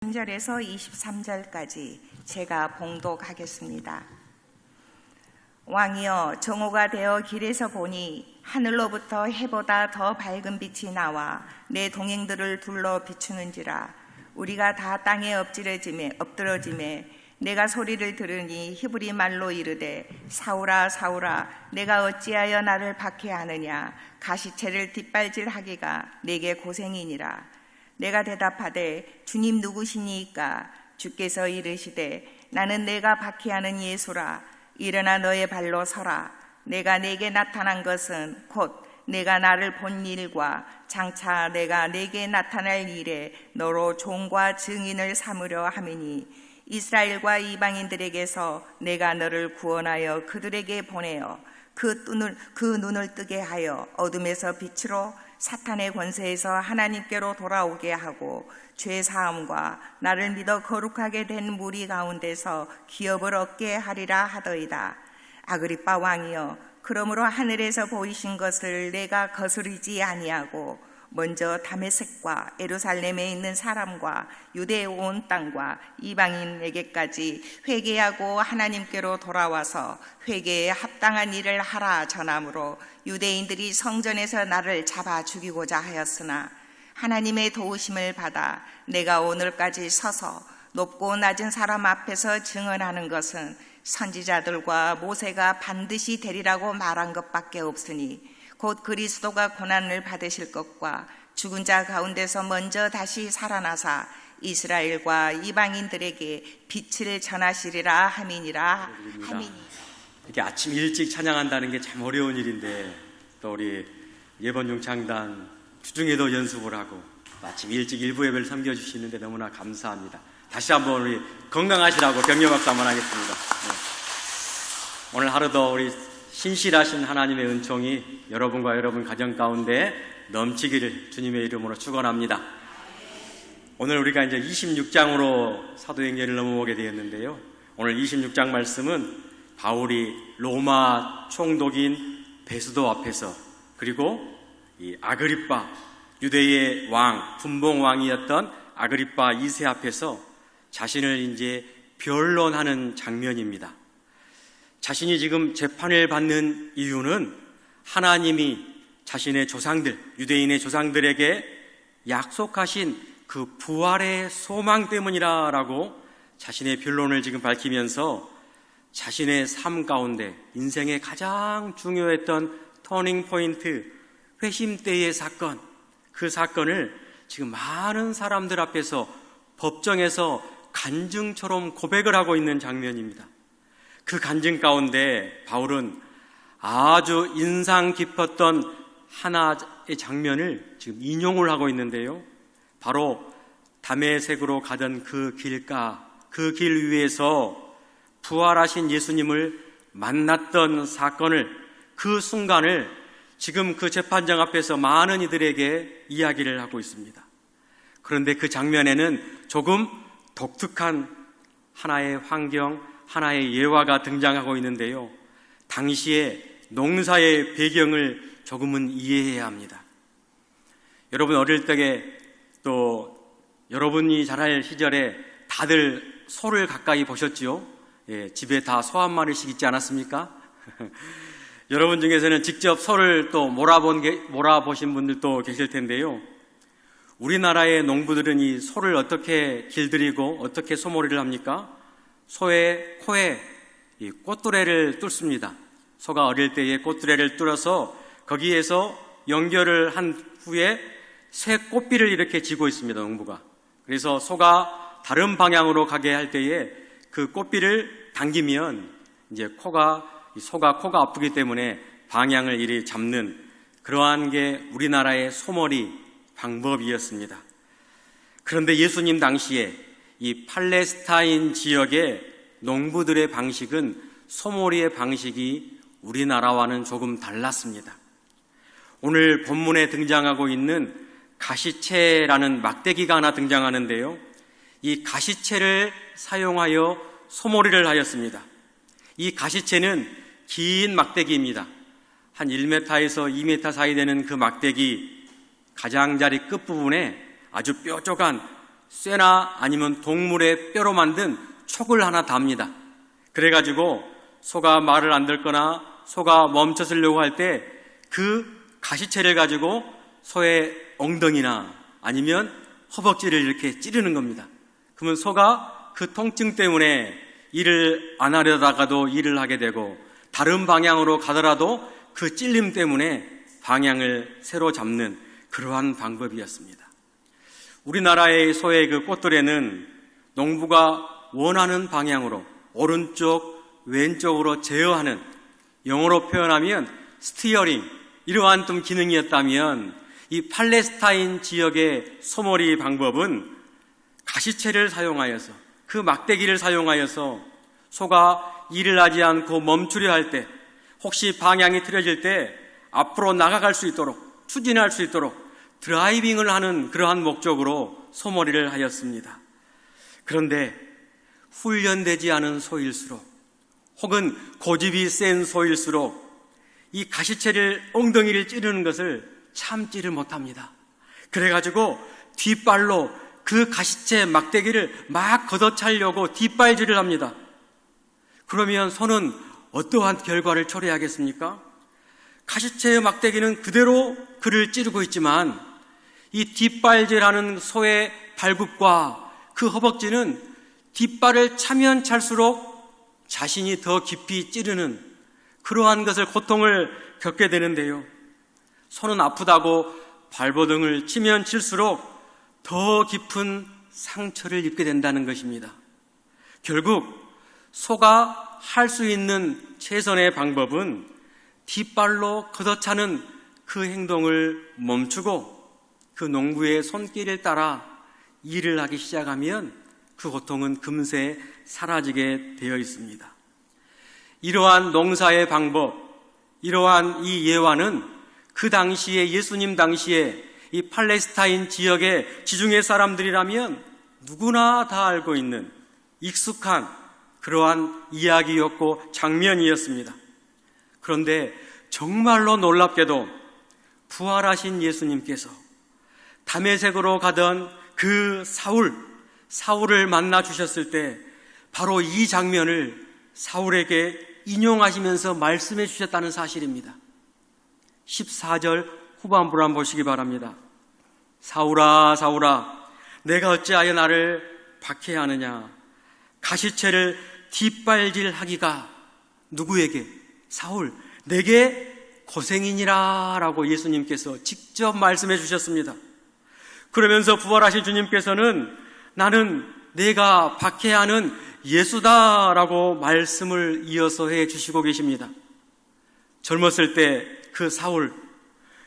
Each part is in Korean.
3절에서 23절까지 제가 봉독하겠습니다. 왕이여, 정오가 되어 길에서 보니 하늘로부터 해보다 더 밝은 빛이 나와 내 동행들을 둘러 비추는지라. 우리가 다 땅에 엎드러짐에 내가 소리를 들으니 히브리 말로 이르되 사울아 사울아 내가 어찌하여 나를 박해하느냐. 가시체를 뒷발질하기가 내게 고생이니라. 내가 대답하되 주님 누구시니까? 주께서 이르시되 나는 내가 박해하는 예수라. 일어나 너의 발로 서라. 내가 내게 나타난 것은 곧 내가 나를 본 일과 장차 내가 내게 나타날 일에 너로 종과 증인을 삼으려 함이니 이스라엘과 이방인들에게서 내가 너를 구원하여 그들에게 보내어 그 눈을 뜨게 하여 어둠에서 빛으로 사탄의 권세에서 하나님께로 돌아오게 하고 죄사함과 나를 믿어 거룩하게 된 무리 가운데서 기업을 얻게 하리라 하더이다. 아그리빠 왕이여, 그러므로 하늘에서 보이신 것을 내가 거스르지 아니하고 먼저 다메섹과 예루살렘에 있는 사람과 유대의 온 땅과 이방인에게까지 회개하고 하나님께로 돌아와서 회개에 합당한 일을 하라 전함으로 유대인들이 성전에서 나를 잡아 죽이고자 하였으나 하나님의 도우심을 받아 내가 오늘까지 서서 높고 낮은 사람 앞에서 증언하는 것은 선지자들과 모세가 반드시 되리라고 말한 것밖에 없으니 곧 그리스도가 고난을 받으실 것과 죽은 자 가운데서 먼저 다시 살아나사 이스라엘과 이방인들에게 빛을 전하시리라 함이니라. 이렇게 아침 일찍 찬양한다는 게 참 어려운 일인데 또 우리 예번융창단 주중에도 연습을 하고 아침 일찍 일부 예배를 섬겨주시는데 너무나 감사합니다. 다시 한번 우리 건강하시라고 격려박수 한번 하겠습니다. 네. 오늘 하루도 우리 신실하신 하나님의 은총이 여러분과 여러분 가정 가운데 넘치기를 주님의 이름으로 축원합니다. 오늘 우리가 이제 26장으로 사도행전을 넘어오게 되었는데요. 오늘 26장 말씀은 바울이 로마 총독인 베스도 앞에서 그리고 이 아그리빠 유대의 왕 분봉 왕이었던 아그리빠 2세 앞에서 자신을 이제 변론하는 장면입니다. 자신이 지금 재판을 받는 이유는 하나님이 자신의 조상들, 유대인의 조상들에게 약속하신 그 부활의 소망 때문이라고 자신의 변론을 지금 밝히면서 자신의 삶 가운데 인생의 가장 중요했던 터닝 포인트, 회심 때의 사건, 그 사건을 지금 많은 사람들 앞에서 법정에서 간증처럼 고백을 하고 있는 장면입니다. 그 간증 가운데 바울은 아주 인상 깊었던 하나의 장면을 지금 인용을 하고 있는데요. 바로 다메섹으로 가던 그 길가, 그 길 위에서 부활하신 예수님을 만났던 사건을, 그 순간을 지금 그 재판장 앞에서 많은 이들에게 이야기를 하고 있습니다. 그런데 그 장면에는 조금 독특한 하나의 환경, 하나의 예화가 등장하고 있는데요. 당시의 농사의 배경을 조금은 이해해야 합니다. 여러분 어릴 적에 또 여러분이 자랄 시절에 다들 소를 가까이 보셨지요? 예, 집에 다 소 한 마리씩 있지 않았습니까? 여러분 중에서는 직접 소를 또 몰아보신 분들도 계실 텐데요. 우리나라의 농부들은 이 소를 어떻게 길들이고 어떻게 소몰이를 합니까? 소의 코에 이 꽃두레를 뚫습니다. 소가 어릴 때에 꽃두레를 뚫어서 거기에서 연결을 한 후에 새 꽃비를 이렇게 쥐고 있습니다, 농부가. 그래서 소가 다른 방향으로 가게 할 때에 그 꽃비를 당기면 이제 소가 코가 아프기 때문에 방향을 이리 잡는 그러한 게 우리나라의 소몰이 방법이었습니다. 그런데 예수님 당시에 이 팔레스타인 지역의 농부들의 방식은 소몰이의 방식이 우리나라와는 조금 달랐습니다. 오늘 본문에 등장하고 있는 가시채라는 막대기가 하나 등장하는데요. 이 가시채를 사용하여 소몰이를 하였습니다. 이 가시채는 긴 막대기입니다. 한 1m에서 2m 사이 되는 그 막대기 가장자리 끝부분에 아주 뾰족한 쇠나 아니면 동물의 뼈로 만든 촉을 하나 답니다. 그래가지고 소가 말을 안 듣거나 소가 멈춰서려고 할 때 그 가시채를 가지고 소의 엉덩이나 아니면 허벅지를 이렇게 찌르는 겁니다. 그러면 소가 그 통증 때문에 일을 안 하려다가도 일을 하게 되고 다른 방향으로 가더라도 그 찔림 때문에 방향을 새로 잡는 그러한 방법이었습니다. 우리나라의 소의 그 꽃들에는 농부가 원하는 방향으로 오른쪽, 왼쪽으로 제어하는, 영어로 표현하면 스티어링, 이러한 좀 기능이었다면 이 팔레스타인 지역의 소몰이 방법은 가시채를 사용하여서, 그 막대기를 사용하여서 소가 일을 하지 않고 멈추려 할 때, 혹시 방향이 틀어질 때 앞으로 나아갈 수 있도록, 추진할 수 있도록 드라이빙을 하는 그러한 목적으로 소몰이를 하였습니다. 그런데 훈련되지 않은 소일수록, 혹은 고집이 센 소일수록 이 가시채를, 엉덩이를 찌르는 것을 참지를 못합니다. 그래가지고 뒷발로 그 가시채 막대기를 막 걷어차려고 뒷발질을 합니다. 그러면 소는 어떠한 결과를 초래하겠습니까? 가시채의 막대기는 그대로 그를 찌르고 있지만 이 뒷발질하는 소의 발굽과 그 허벅지는 뒷발을 차면 찰수록 자신이 더 깊이 찌르는 그러한 것을, 고통을 겪게 되는데요. 소는 아프다고 발버둥을 치면 칠수록 더 깊은 상처를 입게 된다는 것입니다. 결국 소가 할 수 있는 최선의 방법은 뒷발로 걷어차는 그 행동을 멈추고 그 농부의 손길을 따라 일을 하기 시작하면 그 고통은 금세 사라지게 되어 있습니다. 이러한 농사의 방법, 이러한 이 예화는 그 당시에, 예수님 당시에 이 팔레스타인 지역의 지중해 사람들이라면 누구나 다 알고 있는 익숙한 그러한 이야기였고 장면이었습니다. 그런데 정말로 놀랍게도 부활하신 예수님께서 다메섹으로 가던 그 사울을 만나 주셨을 때 바로 이 장면을 사울에게 인용하시면서 말씀해 주셨다는 사실입니다. 14절 후반부를 한번 보시기 바랍니다. 사울아, 사울아, 내가 어찌하여 나를 박해하느냐? 가시채를 뒷발질하기가 누구에게? 사울, 내게 고생이니라 라고 예수님께서 직접 말씀해 주셨습니다. 그러면서 부활하신 주님께서는 나는 내가 박해하는 예수다라고 말씀을 이어서 해 주시고 계십니다. 젊었을 때 그 사울,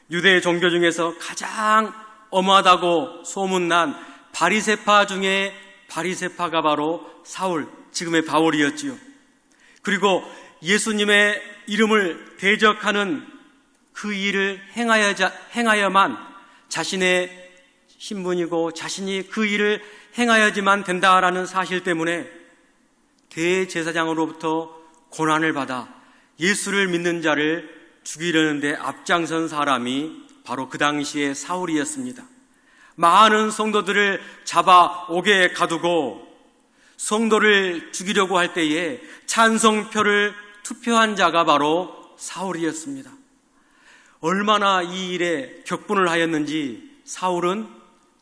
유대 종교 중에서 가장 엄하다고 소문난 바리새파 중에 바리새파가 바로 사울, 지금의 바울이었지요. 그리고 예수님의 이름을 대적하는 그 일을 행하여만 자신의 신분이고 자신이 그 일을 행하여야지만 된다라는 사실 때문에 대제사장으로부터 고난을 받아 예수를 믿는 자를 죽이려는데 앞장선 사람이 바로 그 당시의 사울이었습니다. 많은 성도들을 잡아 옥에 가두고 성도를 죽이려고 할 때에 찬성표를 투표한 자가 바로 사울이었습니다. 얼마나 이 일에 격분을 하였는지 사울은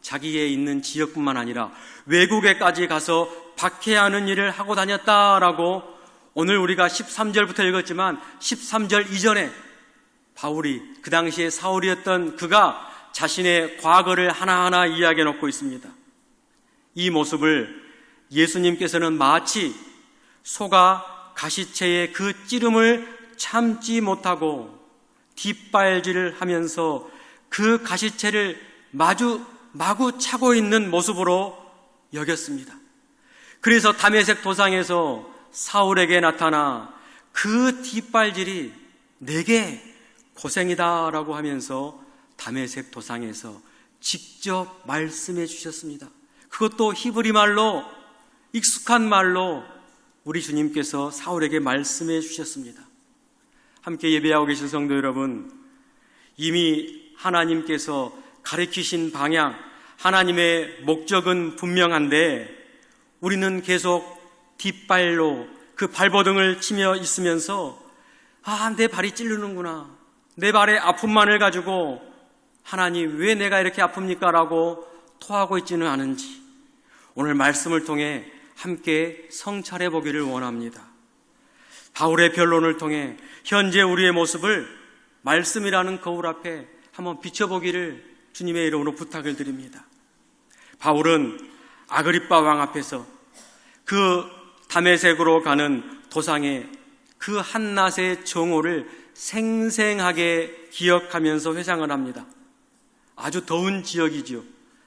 자기에 있는 지역뿐만 아니라 외국에까지 가서 박해하는 일을 하고 다녔다라고 오늘 우리가 13절부터 읽었지만 13절 이전에 바울이, 그 당시에 사울이었던 그가 자신의 과거를 하나하나 이야기해 놓고 있습니다. 이 모습을 예수님께서는 마치 소가 가시채의 그 찌름을 참지 못하고 뒷발질을 하면서 그 가시채를 마구 차고 있는 모습으로 여겼습니다. 그래서 다메섹 도상에서 사울에게 나타나 그 뒷발질이 내게 고생이다라고 하면서 다메섹 도상에서 직접 말씀해 주셨습니다. 그것도 히브리 말로, 익숙한 말로 우리 주님께서 사울에게 말씀해 주셨습니다. 함께 예배하고 계신 성도 여러분, 이미 하나님께서 가르치신 방향, 하나님의 목적은 분명한데 우리는 계속 뒷발로 그 발버둥을 치며 있으면서 내 발이 찌르는구나, 내 발의 아픔만을 가지고 하나님 왜 내가 이렇게 아픕니까? 라고 토하고 있지는 않은지 오늘 말씀을 통해 함께 성찰해 보기를 원합니다. 바울의 변론을 통해 현재 우리의 모습을 말씀이라는 거울 앞에 한번 비춰보기를 주님의 이름으로 부탁을 드립니다. 바울은 아그리빠 왕 앞에서 그 다메섹으로 가는 도상의 그 한낮의 정오를 생생하게 기억하면서 회상을 합니다. 아주 더운 지역이지요.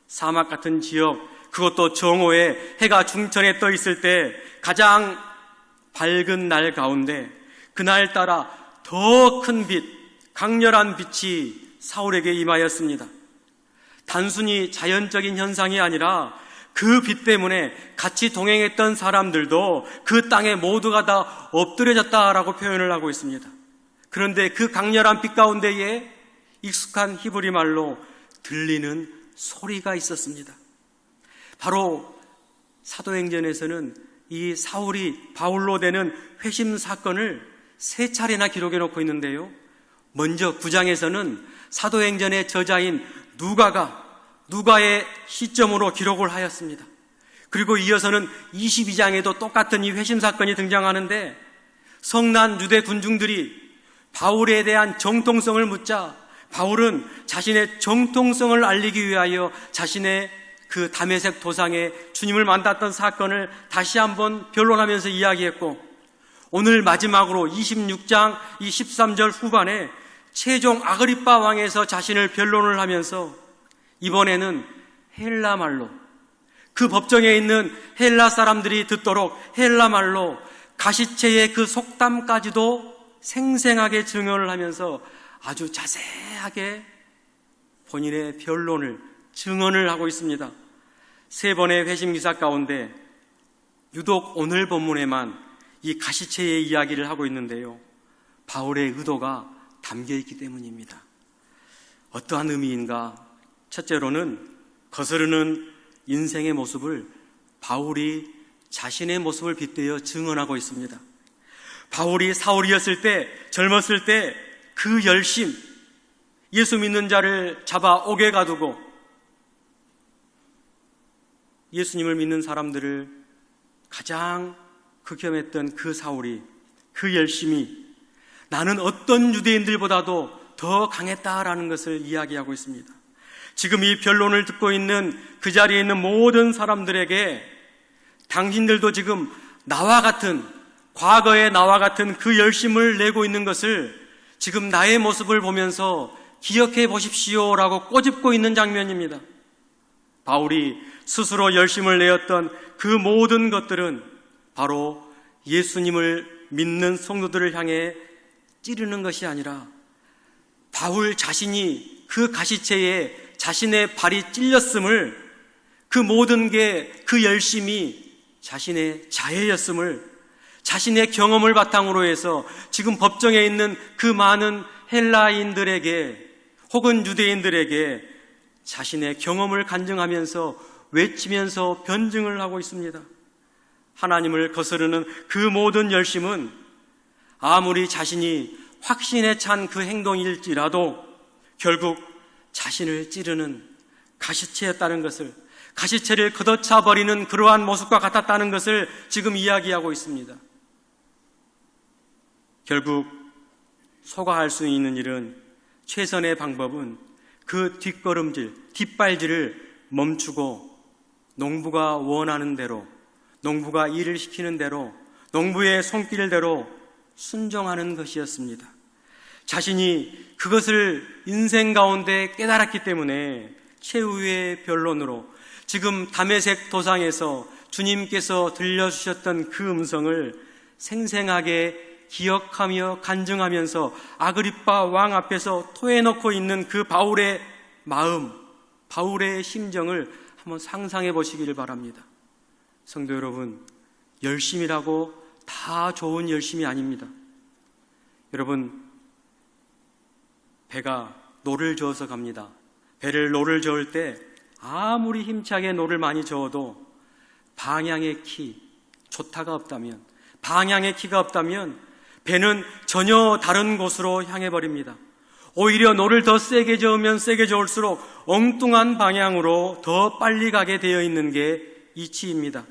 사막 같은 지역, 그것도 정오에 해가 중천에 떠 있을 때 가장 밝은 날 가운데 그날따라 더 큰 빛, 강렬한 빛이 사울에게 임하였습니다. 단순히 자연적인 현상이 아니라 그 빛 때문에 같이 동행했던 사람들도 그 땅에 모두가 다 엎드려졌다라고 표현을 하고 있습니다. 그런데 그 강렬한 빛 가운데에 익숙한 히브리 말로 들리는 소리가 있었습니다. 바로 사도행전에서는 이 사울이 바울로 되는 회심 사건을 3차례나 기록해 놓고 있는데요. 먼저 9장에서는 사도행전의 저자인 누가의 시점으로 기록을 하였습니다. 그리고 이어서는 22장에도 똑같은 이 회심 사건이 등장하는데 성난 유대 군중들이 바울에 대한 정통성을 묻자 바울은 자신의 정통성을 알리기 위하여 자신의 그 다메섹 도상에 주님을 만났던 사건을 다시 한번 변론하면서 이야기했고, 오늘 마지막으로 26장 이 13절 후반에 최종 아그리빠 왕에서 자신을 변론을 하면서 이번에는 헬라 말로, 그 법정에 있는 헬라 사람들이 듣도록 헬라 말로 가시체의 그 속담까지도 생생하게 증언을 하면서 아주 자세하게 본인의 변론을 증언을 하고 있습니다. 3번의 회심 기사 가운데 유독 오늘 본문에만 이 가시체의 이야기를 하고 있는데요, 바울의 의도가 담겨 있기 때문입니다. 어떠한 의미인가? 첫째로는 거스르는 인생의 모습을 바울이 자신의 모습을 빗대어 증언하고 있습니다. 바울이 사울이었을 때, 젊었을 때 그 열심, 예수 믿는 자를 잡아 옥에 가두고 예수님을 믿는 사람들을 가장 극혐했던 그 사울이, 그 열심이 나는 어떤 유대인들보다도 더 강했다라는 것을 이야기하고 있습니다. 지금 이 변론을 듣고 있는 그 자리에 있는 모든 사람들에게 당신들도 지금 나와 같은, 과거의 나와 같은 그 열심을 내고 있는 것을 지금 나의 모습을 보면서 기억해 보십시오라고 꼬집고 있는 장면입니다. 바울이 스스로 열심을 내었던 그 모든 것들은 바로 예수님을 믿는 성도들을 향해 찌르는 것이 아니라 바울 자신이 그 가시체에 자신의 발이 찔렸음을, 그 모든 게 그 열심이 자신의 자해였음을, 자신의 경험을 바탕으로 해서 지금 법정에 있는 그 많은 헬라인들에게 혹은 유대인들에게 자신의 경험을 간증하면서 외치면서 변증을 하고 있습니다. 하나님을 거스르는 그 모든 열심은 아무리 자신이 확신에 찬 그 행동일지라도 결국 자신을 찌르는 가시체였다는 것을, 가시체를 걷어차 버리는 그러한 모습과 같았다는 것을 지금 이야기하고 있습니다. 결국 소가할 수 있는 일은, 최선의 방법은 그 뒷발질을 멈추고 농부가 원하는 대로, 농부가 일을 시키는 대로, 농부의 손길대로 순종하는 것이었습니다. 자신이 그것을 인생 가운데 깨달았기 때문에 최후의 변론으로 지금 다메섹 도상에서 주님께서 들려주셨던 그 음성을 생생하게 기억하며 간증하면서 아그리빠 왕 앞에서 토해놓고 있는 그 바울의 마음, 바울의 심정을 한번 상상해 보시기를 바랍니다. 성도 여러분, 열심이라고 다 좋은 열심이 아닙니다. 여러분, 배가 노를 저어서 갑니다. 배를 노를 저을 때 아무리 힘차게 노를 많이 저어도 방향의 키, 조타가 없다면, 방향의 키가 없다면 배는 전혀 다른 곳으로 향해 버립니다. 오히려 노를 더 세게 저으면 세게 저을수록 엉뚱한 방향으로 더 빨리 가게 되어 있는 게 이치입니다.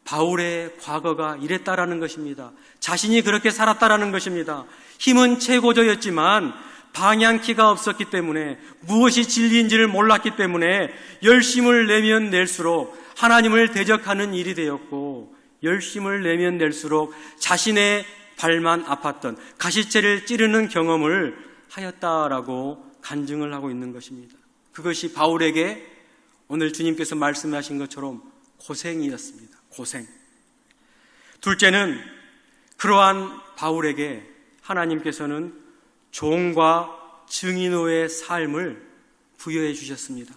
바울의 과거가 이랬다라는 것입니다. 자신이 그렇게 살았다라는 것입니다. 힘은 최고조였지만 방향키가 없었기 때문에, 무엇이 진리인지를 몰랐기 때문에 열심을 내면 낼수록 하나님을 대적하는 일이 되었고, 열심을 내면 낼수록 자신의 발만 아팠던 가시채를 찌르는 경험을 하였다라고 간증을 하고 있는 것입니다. 그것이 바울에게 오늘 주님께서 말씀하신 것처럼 고생이었습니다. 고생. 둘째는, 그러한 바울에게 하나님께서는 종과 증인의 삶을 부여해 주셨습니다.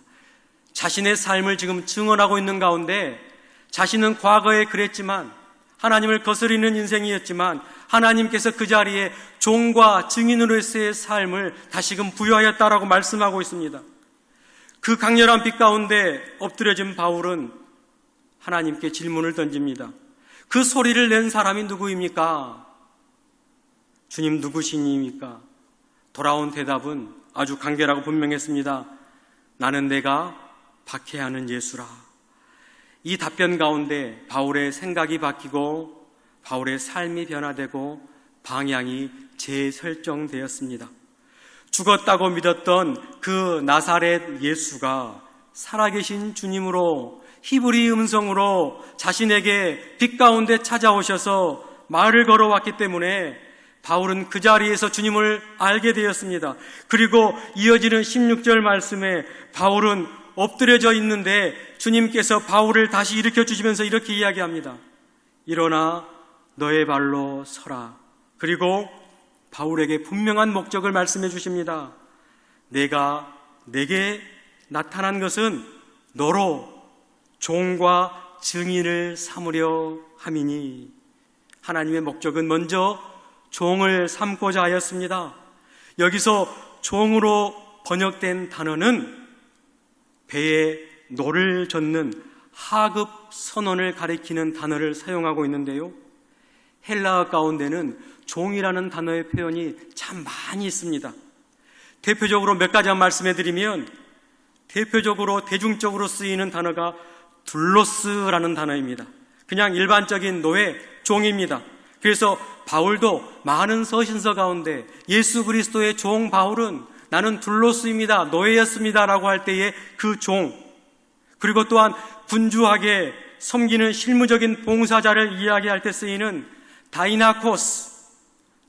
자신의 삶을 지금 증언하고 있는 가운데 자신은 과거에 그랬지만, 하나님을 거스리는 인생이었지만 하나님께서 그 자리에 종과 증인으로서의 삶을 다시금 부여하였다라고 말씀하고 있습니다. 그 강렬한 빛 가운데 엎드려진 바울은 하나님께 질문을 던집니다. 그 소리를 낸 사람이 누구입니까? 주님 누구시니입니까? 돌아온 대답은 아주 간결하고 분명했습니다. 나는 내가 박해하는 예수라. 이 답변 가운데 바울의 생각이 바뀌고 바울의 삶이 변화되고 방향이 재설정되었습니다. 죽었다고 믿었던 그 나사렛 예수가 살아계신 주님으로 히브리 음성으로 자신에게 빛 가운데 찾아오셔서 말을 걸어왔기 때문에 바울은 그 자리에서 주님을 알게 되었습니다. 그리고 이어지는 16절 말씀에 바울은 엎드려져 있는데 주님께서 바울을 다시 일으켜 주시면서 이렇게 이야기합니다. 일어나 너의 발로 서라. 그리고 바울에게 분명한 목적을 말씀해 주십니다. 내가 내게 나타난 것은 너로 종과 증인을 삼으려 함이니. 하나님의 목적은 먼저 종을 삼고자 하였습니다. 여기서 종으로 번역된 단어는 배에 노를 젓는 하급 선원을 가리키는 단어를 사용하고 있는데요, 헬라어 가운데는 종이라는 단어의 표현이 참 많이 있습니다. 대표적으로 몇 가지만 말씀해 드리면, 대표적으로 대중적으로 쓰이는 단어가 둘로스라는 단어입니다. 그냥 일반적인 노예, 종입니다. 그래서 바울도 많은 서신서 가운데 예수 그리스도의 종 바울은 나는 둘로스입니다, 노예였습니다 라고 할 때에 그 종, 그리고 또한 분주하게 섬기는 실무적인 봉사자를 이야기할 때 쓰이는 다이나코스,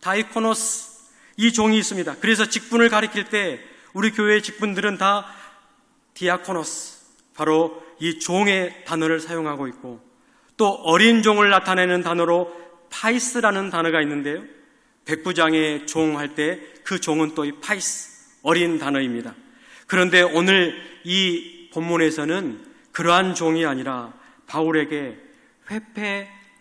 다이코노스, 이 종이 있습니다. 그래서 직분을 가리킬 때 우리 교회의 직분들은 다 디아코노스, 바로 이 종의 단어를 사용하고 있고, 또 어린 종을 나타내는 단어로 파이스라는 단어가 있는데요, 백부장의 종 할 때 그 종은 또 이 파이스, 어린 단어입니다. 그런데 오늘 이 본문에서는 그러한 종이 아니라 바울에게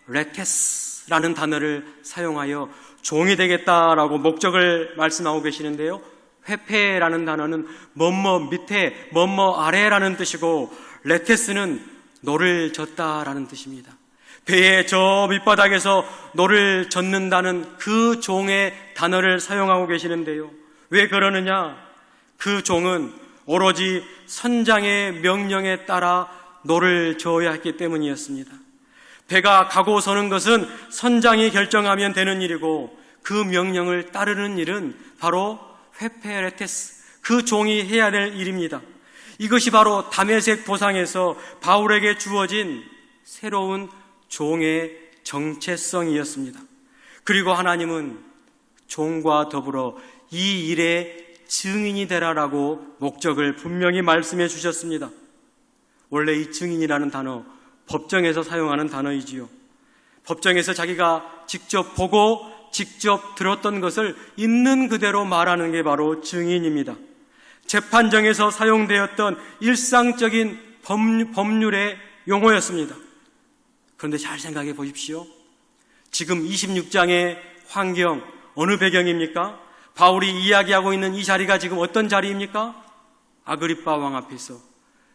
회페레테스라는 단어를 사용하여 종이 되겠다라고 목적을 말씀하고 계시는데요, 회페라는 단어는 뭐뭐 밑에 뭐뭐 아래라는 뜻이고, 레테스는 노를 젓다라는 뜻입니다. 배의 저 밑바닥에서 노를 젓는다는 그 종의 단어를 사용하고 계시는데요, 왜 그러느냐? 그 종은 오로지 선장의 명령에 따라 노를 저어야 했기 때문이었습니다. 배가 가고 서는 것은 선장이 결정하면 되는 일이고, 그 명령을 따르는 일은 바로 회페레테스, 그 종이 해야 될 일입니다. 이것이 바로 다메섹 도상에서 바울에게 주어진 새로운 종의 정체성이었습니다. 그리고 하나님은 종과 더불어 이 일의 증인이 되라라고 목적을 분명히 말씀해 주셨습니다. 원래 이 증인이라는 단어, 법정에서 사용하는 단어이지요. 법정에서 자기가 직접 보고 직접 들었던 것을 있는 그대로 말하는 게 바로 증인입니다. 재판정에서 사용되었던 일상적인 법률의 용어였습니다. 그런데 잘 생각해 보십시오. 지금 26장의 환경, 어느 배경입니까? 바울이 이야기하고 있는 이 자리가 지금 어떤 자리입니까? 아그리빠 왕 앞에서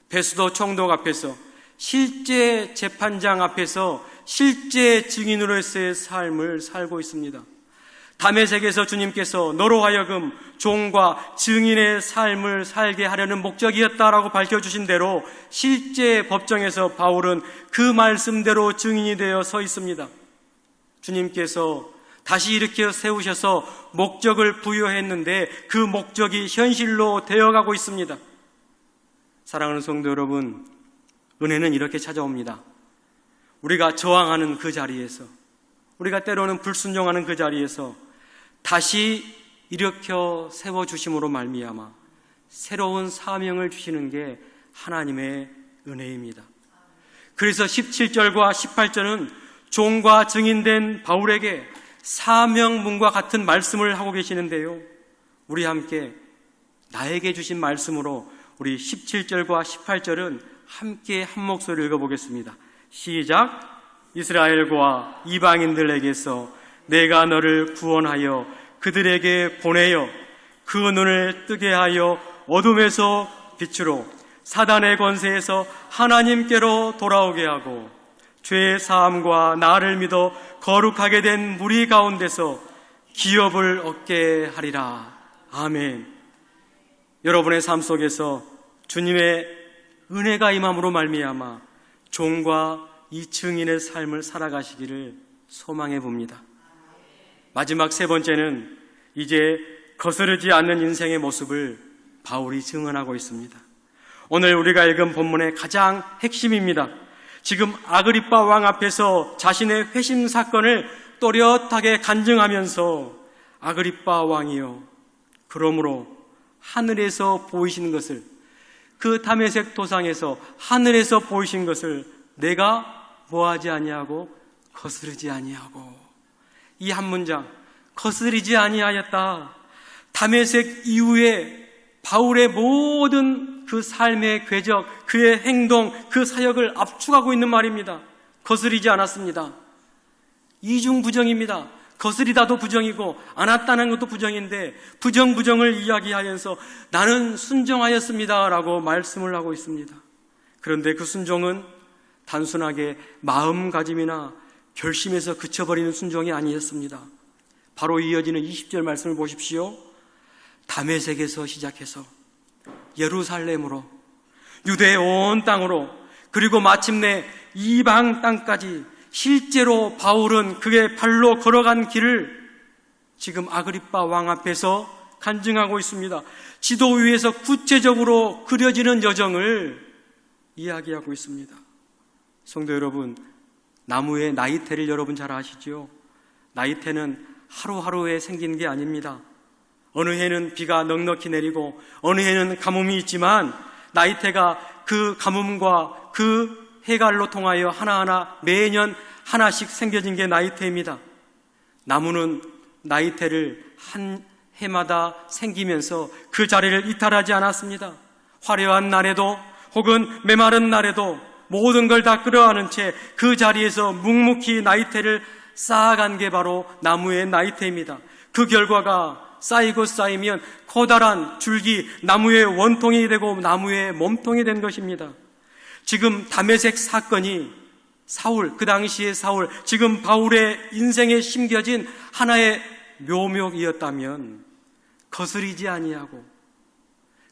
베스도 총독 앞에서, 실제 재판장 앞에서 실제 증인으로서의 삶을 살고 있습니다. 다메섹에서 주님께서 너로 하여금 종과 증인의 삶을 살게 하려는 목적이었다라고 밝혀주신 대로 실제 법정에서 바울은 그 말씀대로 증인이 되어 서 있습니다. 주님께서 다시 일으켜 세우셔서 목적을 부여했는데 그 목적이 현실로 되어가고 있습니다. 사랑하는 성도 여러분, 은혜는 이렇게 찾아옵니다. 우리가 저항하는 그 자리에서, 우리가 때로는 불순종하는 그 자리에서 다시 일으켜 세워주심으로 말미암아 새로운 사명을 주시는 게 하나님의 은혜입니다. 그래서 17절과 18절은 종과 증인된 바울에게 사명문과 같은 말씀을 하고 계시는데요, 우리 함께 나에게 주신 말씀으로 우리 17절과 18절은 함께 한 목소리로 읽어보겠습니다. 시작. 이스라엘과 이방인들에게서 내가 너를 구원하여 그들에게 보내어 그 눈을 뜨게 하여 어둠에서 빛으로, 사단의 권세에서 하나님께로 돌아오게 하고 죄의 사함과 나를 믿어 거룩하게 된 무리 가운데서 기업을 얻게 하리라. 아멘. 여러분의 삶 속에서 주님의 은혜가 임함으로 말미암아 종과 이 증인의 삶을 살아가시기를 소망해 봅니다. 마지막 세 번째는 이제 거스르지 않는 인생의 모습을 바울이 증언하고 있습니다. 오늘 우리가 읽은 본문의 가장 핵심입니다. 지금 아그리빠 왕 앞에서 자신의 회심 사건을 또렷하게 간증하면서 아그리빠 왕이여, 그러므로 하늘에서 보이시는 것을, 그 다메섹 도상에서 하늘에서 보이신 것을 내가 뭐하지 아니하고 거스르지 아니하고, 이 한 문장, 거스르지 아니하였다. 다메섹 이후에 바울의 모든 그 삶의 궤적, 그의 행동, 그 사역을 압축하고 있는 말입니다. 거스르지 않았습니다. 이중부정입니다. 거스리다도 부정이고 안 왔다는 것도 부정인데 부정을 이야기하면서 나는 순종하였습니다 라고 말씀을 하고 있습니다. 그런데 그 순종은 단순하게 마음가짐이나 결심에서 그쳐버리는 순종이 아니었습니다. 바로 이어지는 20절 말씀을 보십시오. 다메섹에서 시작해서 예루살렘으로, 유대 온 땅으로, 그리고 마침내 이방 땅까지 실제로 바울은 그의 발로 걸어간 길을 지금 아그리빠 왕 앞에서 간증하고 있습니다. 지도 위에서 구체적으로 그려지는 여정을 이야기하고 있습니다. 성도 여러분, 나무의 나이테를 여러분 잘 아시죠? 나이테는 하루하루에 생긴 게 아닙니다. 어느 해는 비가 넉넉히 내리고 어느 해는 가뭄이 있지만 나이테가 그 가뭄과 그 해갈로 통하여 하나하나 매년 하나씩 생겨진 게 나이테입니다. 나무는 나이테를 한 해마다 생기면서 그 자리를 이탈하지 않았습니다. 화려한 날에도 혹은 메마른 날에도 모든 걸 다 끌어안은 채 그 자리에서 묵묵히 나이테를 쌓아간 게 바로 나무의 나이테입니다. 그 결과가 쌓이고 쌓이면 커다란 줄기, 나무의 원통이 되고 나무의 몸통이 된 것입니다. 지금 다메섹 사건이 사울, 그 당시의 사울, 지금 바울의 인생에 심겨진 하나의 묘목이었다면 거스리지 아니하고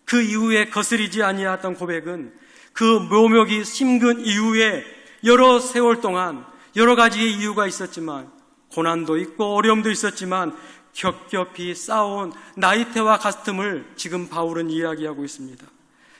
그 이후에 거스리지 아니했던 고백은 그 묘목이 심근 이후에 여러 세월 동안 여러 가지의 이유가 있었지만 고난도 있고 어려움도 있었지만 겹겹이 쌓아온 나이테와 같음을 지금 바울은 이야기하고 있습니다.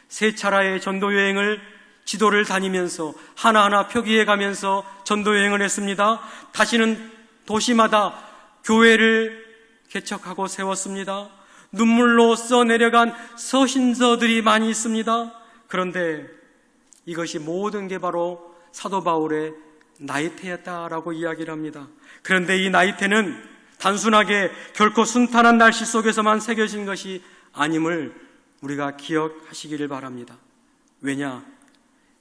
세 차례의 전도 여행을 지도를 다니면서 하나하나 표기해 가면서 전도 여행을 했습니다. 다시는 도시마다 교회를 개척하고 세웠습니다. 눈물로 써내려간 서신서들이 많이 있습니다. 그런데 이것이 모든 게 바로 사도 바울의 나이테였다라고 이야기를 합니다. 그런데 이 나이테는 단순하게 결코 순탄한 날씨 속에서만 새겨진 것이 아님을 우리가 기억하시기를 바랍니다. 왜냐?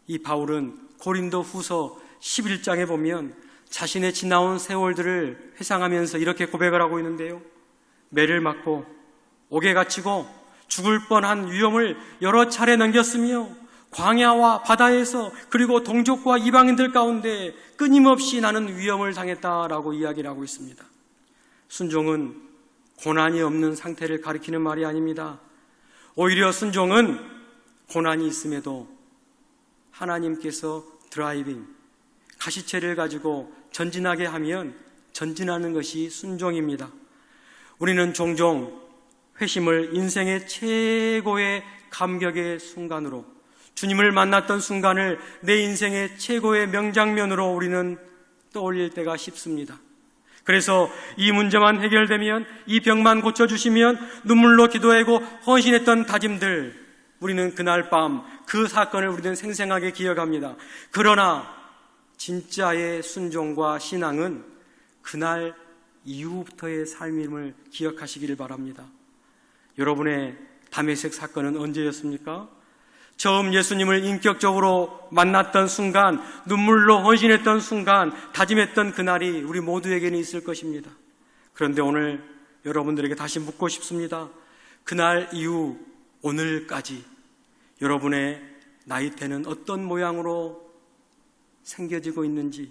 이 바울은 고린도 후서 11장에 보면 자신의 지나온 세월들을 회상하면서 이렇게 고백을 하고 있는데요. 매를 맞고 옥에 갇히고 죽을 뻔한 위험을 여러 차례 넘겼으며 광야와 바다에서 그리고 동족과 이방인들 가운데 끊임없이 나는 위험을 당했다라고 이야기를 하고 있습니다. 순종은 고난이 없는 상태를 가리키는 말이 아닙니다. 오히려 순종은 고난이 있음에도 하나님께서 드라이빙, 가시체를 가지고 전진하게 하면 전진하는 것이 순종입니다. 우리는 종종 회심을 인생의 최고의 감격의 순간으로, 주님을 만났던 순간을 내 인생의 최고의 명장면으로 우리는 떠올릴 때가 쉽습니다. 그래서 이 문제만 해결되면, 이 병만 고쳐주시면, 눈물로 기도하고 헌신했던 다짐들, 우리는 그날 밤 그 사건을 우리는 생생하게 기억합니다. 그러나 진짜의 순종과 신앙은 그날 이후부터의 삶임을 기억하시기를 바랍니다. 여러분의 다메섹 사건은 언제였습니까? 처음 예수님을 인격적으로 만났던 순간, 눈물로 헌신했던 순간, 다짐했던 그날이 우리 모두에게는 있을 것입니다. 그런데 오늘 여러분들에게 다시 묻고 싶습니다. 그날 이후 오늘까지 여러분의 나이테는 어떤 모양으로 생겨지고 있는지,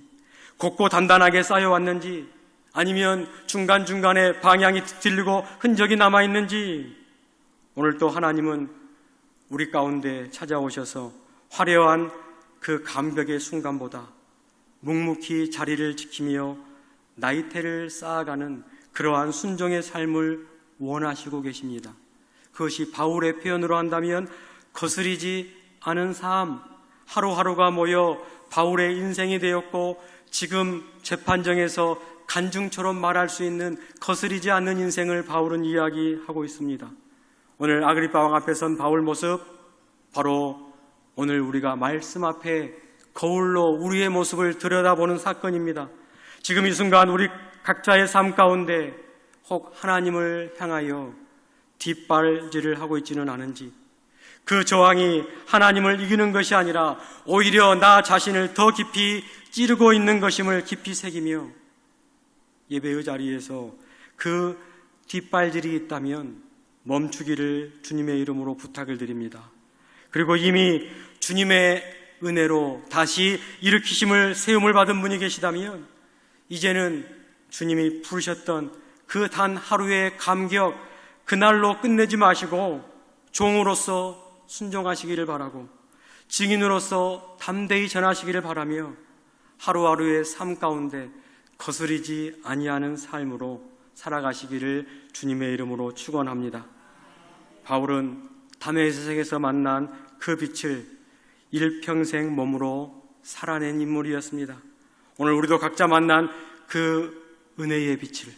곱고 단단하게 쌓여왔는지, 아니면 중간중간에 방향이 뒤틀리고 흔적이 남아있는지, 오늘 또 하나님은 우리 가운데 찾아오셔서 화려한 그 감격의 순간보다 묵묵히 자리를 지키며 나이테를 쌓아가는 그러한 순종의 삶을 원하시고 계십니다. 그것이 바울의 표현으로 한다면 거스리지 않은 삶, 하루하루가 모여 바울의 인생이 되었고, 지금 재판정에서 간증처럼 말할 수 있는 거스리지 않는 인생을 바울은 이야기하고 있습니다. 오늘 아그리파 왕 앞에 선 바울 모습, 바로 오늘 우리가 말씀 앞에 거울로 우리의 모습을 들여다보는 사건입니다. 지금 이 순간 우리 각자의 삶 가운데 혹 하나님을 향하여 뒷발질을 하고 있지는 않은지, 그 저항이 하나님을 이기는 것이 아니라 오히려 나 자신을 더 깊이 찌르고 있는 것임을 깊이 새기며 예배의 자리에서 그 뒷발질이 있다면 멈추기를 주님의 이름으로 부탁을 드립니다. 그리고 이미 주님의 은혜로 다시 일으키심을, 세움을 받은 분이 계시다면 이제는 주님이 부르셨던 그 단 하루의 감격, 그날로 끝내지 마시고 종으로서 순종하시기를 바라고, 증인으로서 담대히 전하시기를 바라며 하루하루의 삶 가운데 거스리지 아니하는 삶으로 살아가시기를 주님의 이름으로 축원합니다. 바울은 다메섹에서 만난 그 빛을 일평생 몸으로 살아낸 인물이었습니다. 오늘 우리도 각자 만난 그 은혜의 빛을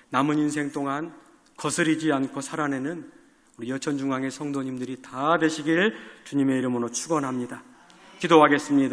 남은 인생 동안 거스리지 않고 살아내는 우리 여천중앙의 성도님들이 다 되시길 주님의 이름으로 축원합니다. 기도하겠습니다.